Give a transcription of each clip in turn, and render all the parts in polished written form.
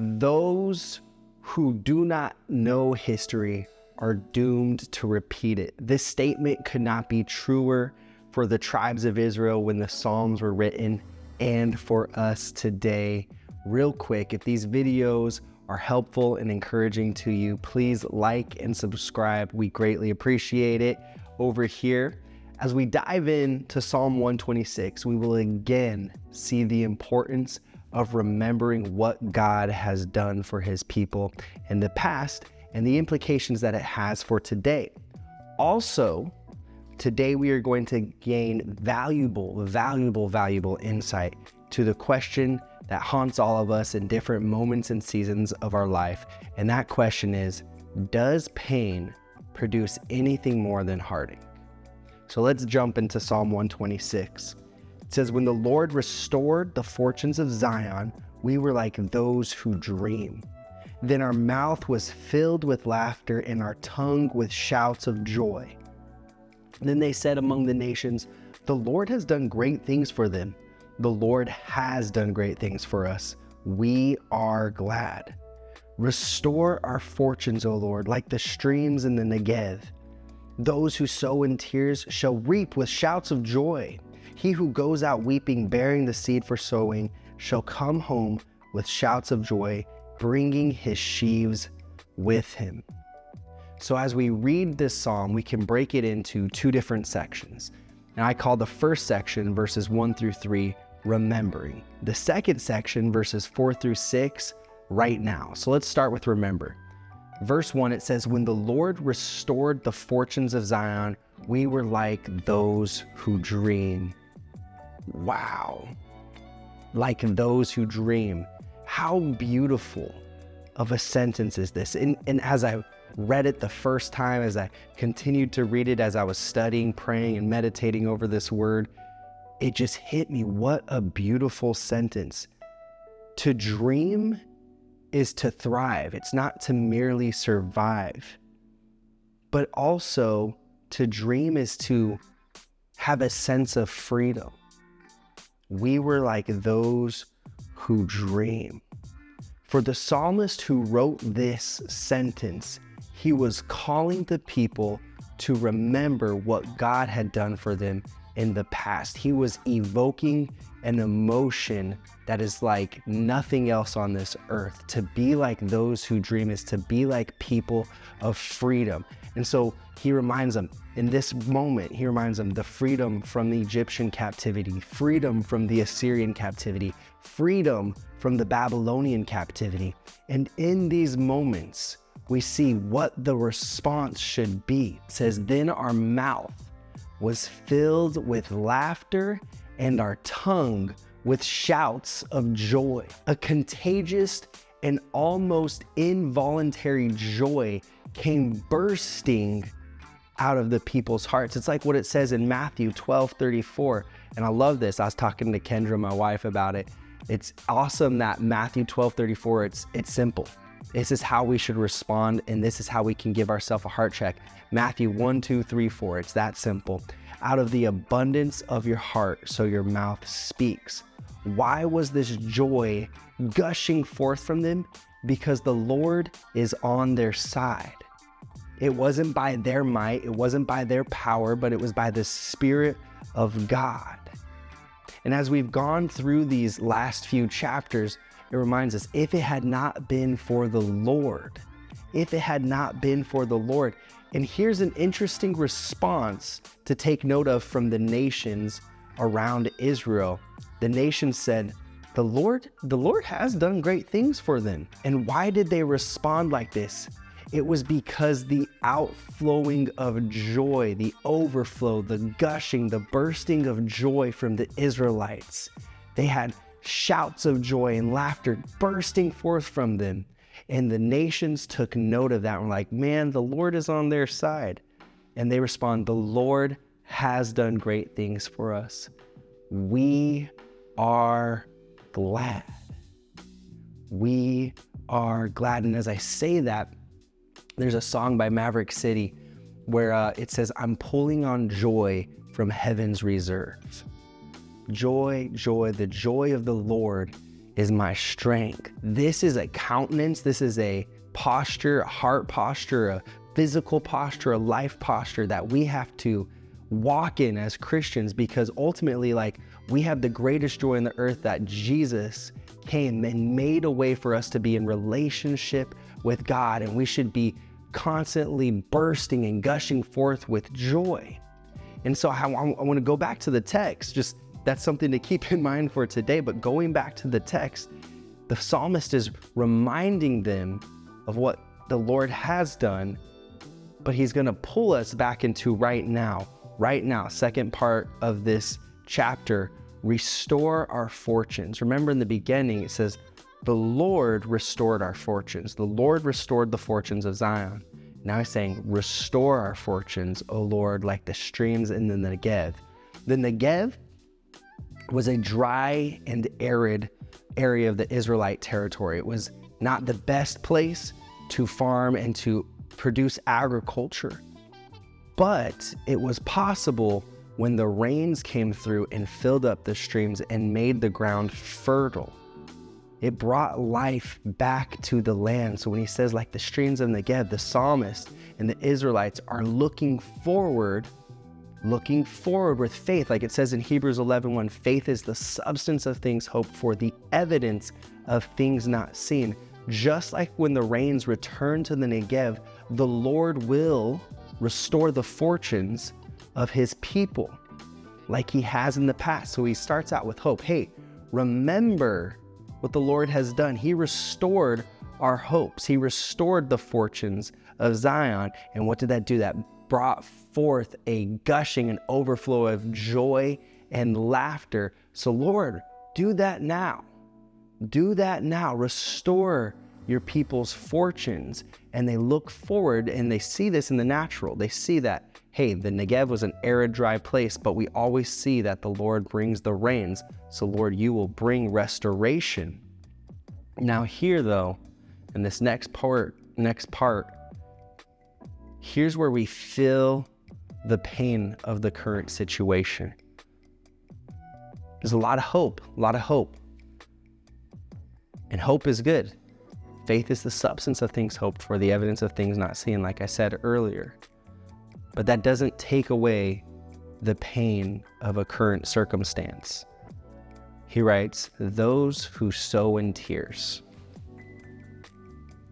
Those who do not know history are doomed to repeat it. This statement could not be truer for the tribes of Israel when the Psalms were written and for us today. Real quick, if these videos are helpful and encouraging to you, please like and subscribe. We greatly appreciate it. Over here, as we dive into Psalm 126, we will again see the importance of remembering what God has done for his people in the past and the implications that it has for today. Also, today we are going to gain valuable insight to the question that haunts all of us in different moments and seasons of our life. And that question is, does pain produce anything more than heartache? So let's jump into Psalm 126. It says, when the Lord restored the fortunes of Zion, we were like those who dream. Then our mouth was filled with laughter and our tongue with shouts of joy. Then they said among the nations, the Lord has done great things for them. The Lord has done great things for us. We are glad. Restore our fortunes, O Lord, like the streams in the Negev. Those who sow in tears shall reap with shouts of joy. He who goes out weeping, bearing the seed for sowing, shall come home with shouts of joy, bringing his sheaves with him. So as we read this psalm, we can break it into two different sections. And I call the first section, verses 1 through 3, remembering. The second section, verses 4 through 6, right now. So let's start with remember. Verse 1, it says, when the Lord restored the fortunes of Zion, we were like those who dream. Wow. Like those who dream. How beautiful of a sentence is this? And as I read it the first time, as I continued to read it, as I was studying, praying, and meditating over this word, it just hit me. What a beautiful sentence. To dream is to thrive. It's not to merely survive, but also to dream is to have a sense of freedom. We were like those who dream. For the psalmist who wrote this sentence, he was calling the people to remember what God had done for them in the past. He was evoking an emotion that is like nothing else on this earth. To be like those who dream is to be like people of freedom. And so he reminds them, in this moment, he reminds them the freedom from the Egyptian captivity, freedom from the Assyrian captivity, freedom from the Babylonian captivity. And in these moments, we see what the response should be. It says, then our mouth was filled with laughter and our tongue with shouts of joy. A contagious and almost involuntary joy came bursting out of the people's hearts. It's like what it says in Matthew 12:34. And I love this. I was talking to Kendra, my wife, about it. It's awesome that Matthew 12:34, it's simple. This is how we should respond, and this is how we can give ourselves a heart check. Matthew 1, 2, 3, 4. It's that simple. Out of the abundance of your heart, so your mouth speaks. Why was this joy gushing forth from them? Because the Lord is on their side. It wasn't by their might, it wasn't by their power, but it was by the Spirit of God. And as we've gone through these last few chapters, it reminds us, if it had not been for the Lord, if it had not been for the Lord. And here's an interesting response to take note of from the nations around Israel. The nations said, the Lord has done great things for them. And why did they respond like this? It was because the outflowing of joy, the overflow, the gushing, the bursting of joy from the Israelites. They had shouts of joy and laughter bursting forth from them. And the nations took note of that and were like, man, the Lord is on their side. And they respond, the Lord has done great things for us. We are glad. We are glad. And as I say that, there's a song by Maverick City where it says, I'm pulling on joy from heaven's reserves. Joy, joy, the joy of the Lord is my strength. This is a countenance. This is a posture, a heart posture, a physical posture, a life posture that we have to walk in as Christians, because ultimately, like, we have the greatest joy on the earth that Jesus came and made a way for us to be in relationship with God, and we should be constantly bursting and gushing forth with joy. And so I want to go back to the text. Just that's something to keep in mind for today. But going back to the text, the psalmist is reminding them of what the Lord has done, but he's going to pull us back into right now, second part of this chapter, restore our fortunes. Remember in the beginning, it says, the Lord restored our fortunes. The Lord restored the fortunes of Zion. Now he's saying, restore our fortunes, O Lord, like the streams in the Negev. The Negev was a dry and arid area of the Israelite territory. It was not the best place to farm and to produce agriculture, but it was possible when the rains came through and filled up the streams and made the ground fertile. It brought life back to the land. So when he says like the streams of Negev, the psalmist and the Israelites are looking forward with faith. Like it says in Hebrews 11:1, faith is the substance of things hoped for, the evidence of things not seen. Just like when the rains return to the Negev, the Lord will restore the fortunes of his people like he has in the past. So he starts out with hope. Hey, remember what the Lord has done. He restored our hopes. He restored the fortunes of Zion. And what did that do? That brought forth a gushing and overflow of joy and laughter. So Lord, do that now. Do that now. Restore your people's fortunes. And they look forward and they see this in the natural. They see that, hey, the Negev was an arid, dry place, but we always see that the Lord brings the rains. So Lord, you will bring restoration. Now here though, in this next part, here's where we feel the pain of the current situation. There's a lot of hope. And hope is good. Faith is the substance of things hoped for, the evidence of things not seen, like I said earlier. But that doesn't take away the pain of a current circumstance. He writes, those who sow in tears.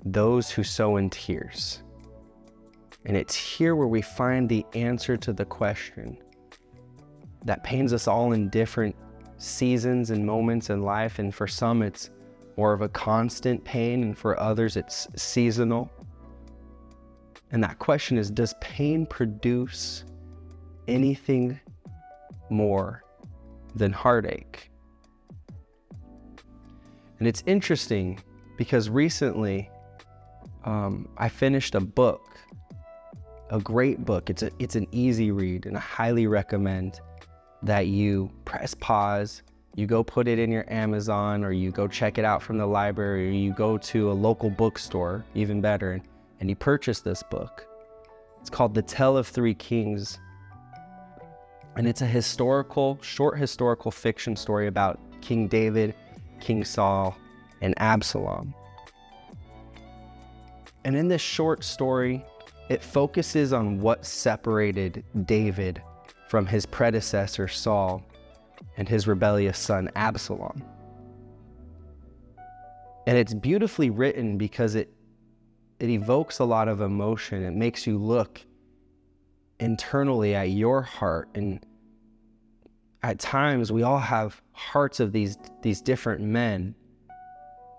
Those who sow in tears. And it's here where we find the answer to the question that pains us all in different seasons and moments in life. And for some, it's more of a constant pain, and for others, it's seasonal. And that question is, does pain produce anything more than heartache? And it's interesting because recently I finished a book, a great book. It's an easy read, and I highly recommend that you press pause, you go put it in your Amazon, or you go check it out from the library, or you go to a local bookstore, even better, and you purchase this book. It's called The Tale of Three Kings. And it's a short historical fiction story about King David, King Saul, and Absalom. And in this short story, it focuses on what separated David from his predecessor Saul and his rebellious son Absalom. And it's beautifully written because it evokes a lot of emotion. It makes you look internally at your heart. And at times we all have hearts of these different men,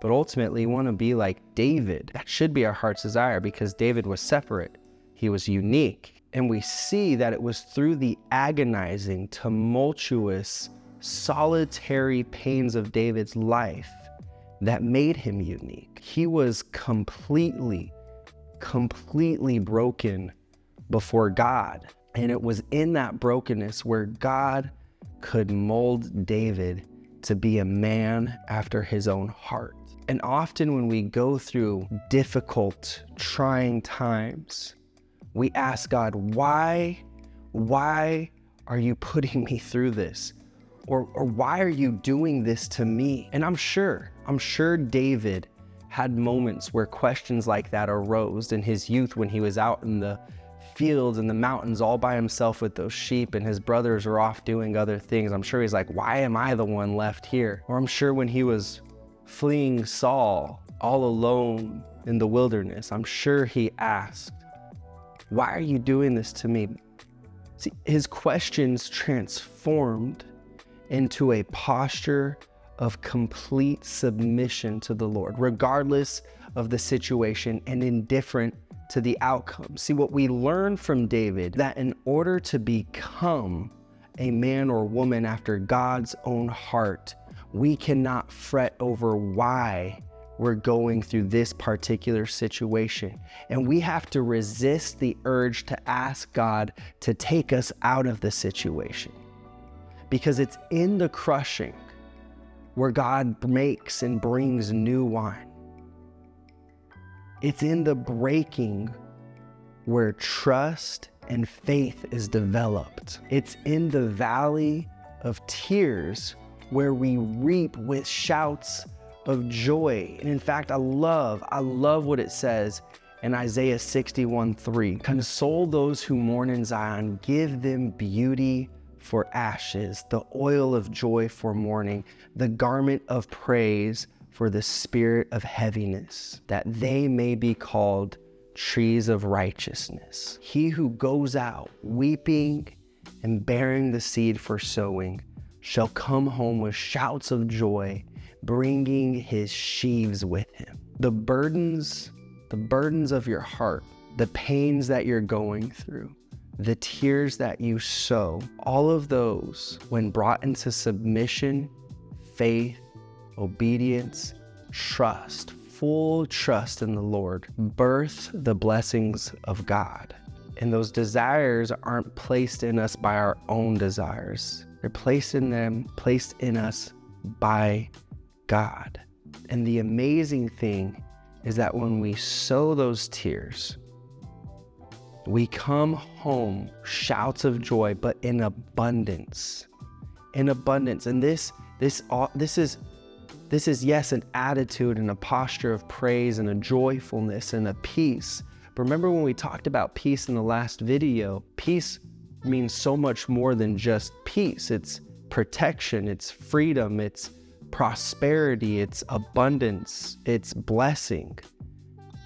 but ultimately we want to be like David. That should be our heart's desire, because David was separate. He was unique. And we see that it was through the agonizing, tumultuous, solitary pains of David's life that made him unique. He was completely broken before God. And it was in that brokenness where God could mold David to be a man after his own heart. And often when we go through difficult, trying times, we ask God, why are you putting me through this? Or why are you doing this to me? And I'm sure David had moments where questions like that arose in his youth when he was out in the fields and the mountains all by himself with those sheep and his brothers are off doing other things. I'm sure he's like, why am I the one left here? Or I'm sure when he was fleeing Saul all alone in the wilderness, I'm sure he asked, why are you doing this to me? See, his questions transformed into a posture of complete submission to the Lord, regardless of the situation and indifferent to the outcome. See, what we learn from David, that in order to become a man or woman after God's own heart, we cannot fret over why we're going through this particular situation. And we have to resist the urge to ask God to take us out of the situation. Because it's in the crushing where God makes and brings new wine. It's in the breaking where trust and faith is developed. It's in the valley of tears where we reap with shouts of joy. And in fact, I love what it says in Isaiah 61:3. Console those who mourn in Zion, give them beauty for ashes, the oil of joy for mourning, the garment of praise for the spirit of heaviness, that they may be called trees of righteousness. He who goes out weeping and bearing the seed for sowing shall come home with shouts of joy, bringing his sheaves with him. The burdens of your heart, the pains that you're going through, the tears that you sow, all of those, when brought into submission, faith, obedience, trust, full trust in the Lord, birth the blessings of God. And those desires aren't placed in us by our own desires. They're placed in us by God. And the amazing thing is that when we sow those tears, we come home shouts of joy, but in abundance. In abundance. And this is, yes, an attitude and a posture of praise and a joyfulness and a peace. But remember when we talked about peace in the last video, peace means so much more than just peace. It's protection, it's freedom, it's prosperity, it's abundance, it's blessing.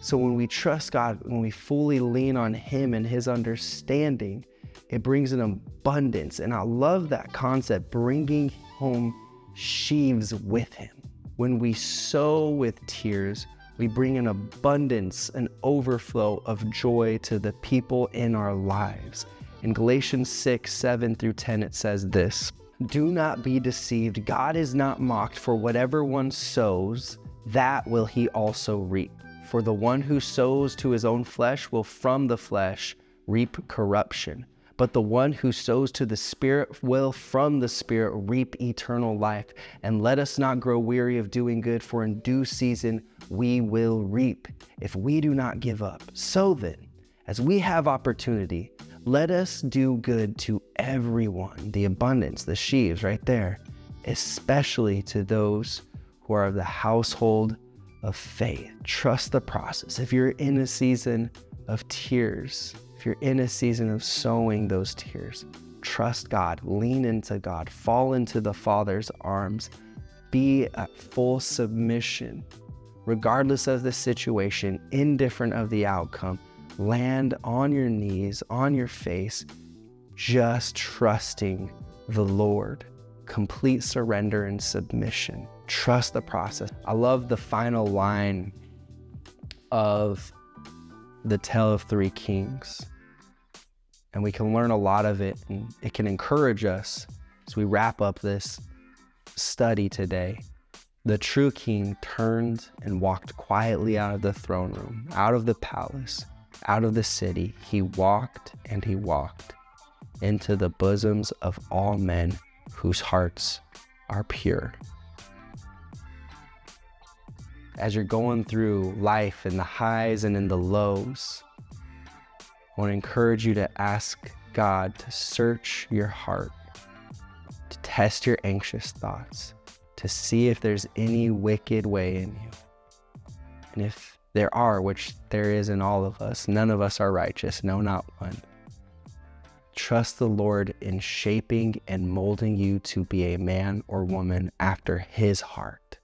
So when we trust God, when we fully lean on Him and His understanding, it brings an abundance. And I love that concept, bringing home sheaves with Him. When we sow with tears, we bring an abundance, an overflow of joy to the people in our lives. In Galatians 6:7-10, it says this: "Do not be deceived. God is not mocked, for whatever one sows, that will he also reap. For the one who sows to his own flesh will from the flesh reap corruption. But the one who sows to the Spirit will from the Spirit reap eternal life. And let us not grow weary of doing good, for in due season we will reap, if we do not give up. So then, as we have opportunity, let us do good to everyone," the abundance, the sheaves right there, "especially to those who are of the household of faith." Trust the process. If you're in a season of tears, if you're in a season of sowing those tears, trust God, lean into God, fall into the Father's arms, be at full submission, regardless of the situation, indifferent of the outcome. Land on your knees, on your face, just trusting the Lord. Complete surrender and submission. Trust the process. I love the final line of the Tale of Three Kings. And we can learn a lot of it, and it can encourage us as we wrap up this study today. The true king turned and walked quietly out of the throne room, out of the palace, out of the city. He walked and he walked into the bosoms of all men whose hearts are pure. As you're going through life in the highs and in the lows, I want to encourage you to ask God to search your heart, to test your anxious thoughts to see if there's any wicked way in you. And if there are, which there is in all of us, none of us are righteous, no, not one. Trust the Lord in shaping and molding you to be a man or woman after his heart.